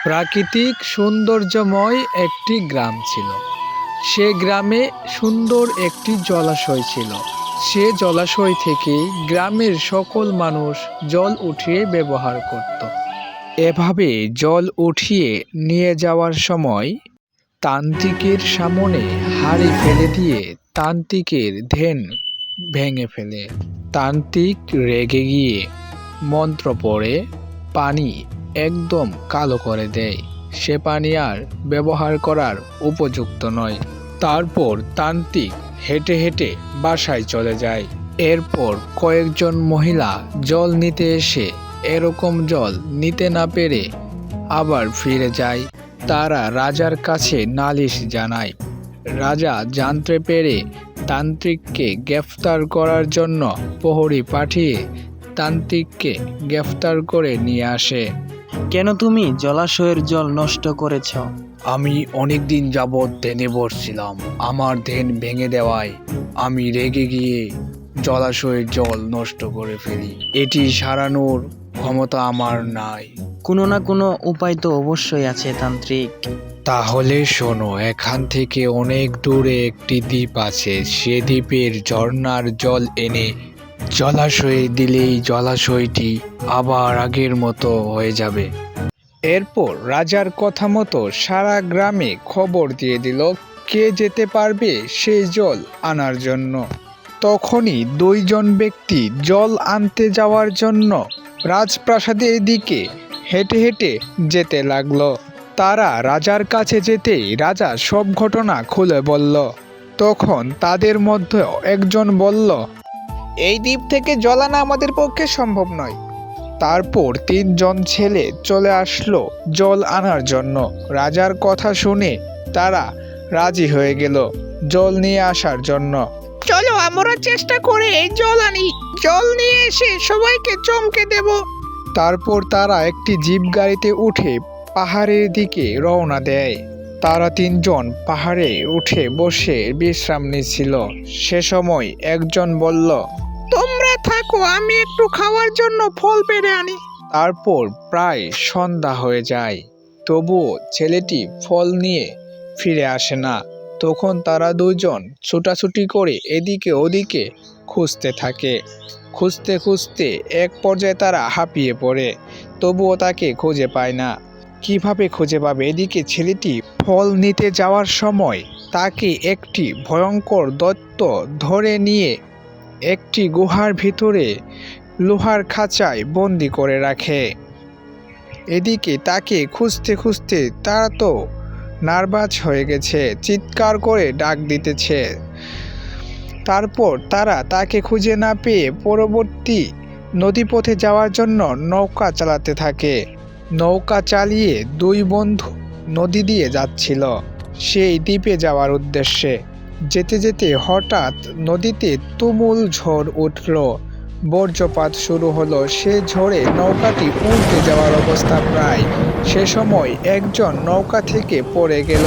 প্রাকৃতিক সৌন্দর্যময় একটি গ্রাম ছিল। সে গ্রামে সুন্দর একটি জলাশয় ছিল। সে জলাশয় থেকে গ্রামের সকল মানুষ জল উঠিয়ে ব্যবহার করত। এভাবে জল উঠিয়ে নিয়ে যাওয়ার সময় তান্ত্রিকের সামনে হাঁড়ি ফেলে দিয়ে তান্ত্রিকের ধ্যান ভেঙে ফেলে। তান্ত্রিক রেগে গিয়ে মন্ত্র পড়ে পানি একদম কালো করে দেয়। সে পানি আর ব্যবহার করার উপযুক্ত নয়। তারপর তান্ত্রিক হেঁটে হেঁটে বাসায় চলে যায়। এরপর কয়েকজন মহিলা জল নিতে এসে এরকম জল নিতে না পেরে আবার ফিরে যায়। তারা রাজার কাছে নালিশ জানায়। রাজা জানতে পেরে তান্ত্রিককে গ্রেফতার করার জন্য প্রহরী পাঠিয়ে তান্ত্রিককে গ্রেফতার করে নিয়ে আসে। কেন তুমি জলাশয়ের জল নষ্ট করেছ? আমি অনেকদিন যাবৎ ধ্যানে বসছিলাম। আমার ধ্যান ভেঙে দেওয়ায় আমি রেগে গিয়ে জলাশয়ের জল নষ্ট করে ফেলি। এটি সারানোর ক্ষমতা আমার নাই। কোনো না কোনো উপায় তো অবশ্যই আছে তান্ত্রিক। তাহলে শোনো, এখান থেকে অনেক দূরে একটি দ্বীপ আছে। সে দ্বীপের ঝর্ণার জল এনে জলাশয়ে দিলেই জলাশয়টি আবার আগের মতো হয়ে যাবে। এরপর রাজার কথা মতো সারা গ্রামে খবর দিয়ে দিল কে যেতে পারবে সেই জল আনার জন্য। তখনই দুইজন ব্যক্তি জল আনতে যাওয়ার জন্য রাজপ্রাসাদের দিকে হেঁটে হেঁটে যেতে লাগলো। তারা রাজার কাছে যেতেই রাজা সব ঘটনা খুলে বলল। তখন তাদের মধ্যে একজন বলল, এই দ্বীপ থেকে জল আনা আমাদের পক্ষে সম্ভব নয়। তারপর তিনজন ছেলে চলে আসলো জল আনার জন্য। রাজার কথা শুনে তারা রাজি হয়ে গেল জল নিয়ে আসার জন্য। চলো আমরা চেষ্টা করে এই জল আনি, জল নিয়ে এসে সবাইকে চমকে দেব। তারপর তারা একটি জিপ গাড়িতে উঠে পাহাড়ের দিকে রওনা দেয়। তারা তিনজন পাহাড়ে উঠে বসে বিশ্রাম নিচ্ছিল। সে সময় একজন বলল, তোমরা থাকো, আমি একটু খাওয়ার জন্য ফল পেড়ে আনি। তারপর প্রায় সন্ধ্যা হয়ে যায়, তবুও ছেলেটি ফল নিয়ে ফিরে আসে না। তখন তারা দুজন ছুটাছুটি করে এদিকে ওদিকে খুঁজতে থাকে। খুঁজতে খুঁজতে এক পর্যায়ে তারা হাঁপিয়ে পড়ে, তবুও তাকে খুঁজে পায় না। কিভাবে খুঁজে পাবে? এদিকে ছেলেটি ফল নিতে যাওয়ার সময় তাকে একটি ভয়ঙ্কর দৈত্য ধরে নিয়ে একটি গুহার ভিতরে লোহার খাঁচায় বন্দি করে রাখে। এদিকে তাকে খুঁজতে খুঁজতে তারা তো নার্ভাস হয়ে গেছে, চিৎকার করে ডাক দিতেছে। তারপর তারা তাকে খুঁজে না পেয়ে পরবর্তী নদীপথে যাওয়ার জন্য নৌকা চালাতে থাকে। নৌকা চালিয়ে দুই বন্ধু নদী দিয়ে যাচ্ছিল সেই দ্বীপে যাওয়ার উদ্দেশ্যে। যেতে যেতে হঠাৎ নদীতে তুমুল ঝড় উঠল, বজ্রপাত শুরু হলো। সে ঝড়ে নৌকাটি উল্টে যাওয়ার অবস্থা প্রায়। সে সময় একজন নৌকা থেকে পড়ে গেল,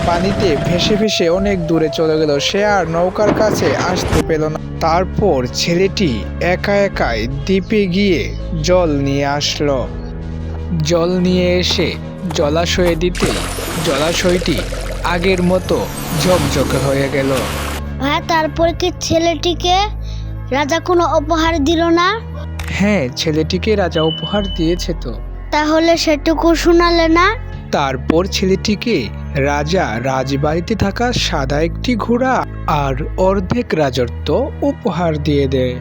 পানিতে ভেসে ভেসে অনেক দূরে চলে গেল। সে আর নৌকার কাছে আসতে পেল না। তারপর ছেলেটি একা একাই দ্বীপে গিয়ে জল নিয়ে আসলো। জল নিয়ে এসে জলাশয়ে দিতে জলাশয়টি আগের মতো ঝকঝকে হয়ে গেল। ভাই, তারপর কি ছেলেটিকে রাজা কোনো উপহার দিল না? হ্যাঁ, ছেলেটিকে রাজা উপহার দিয়েছে তো। তাহলে সেটুকু শোনালে না? তারপর ছেলেটিকে রাজা রাজবাড়িতে থাকা সাদা একটি ঘোড়া আর অর্ধেক রাজত্ব উপহার দিয়ে দেয়।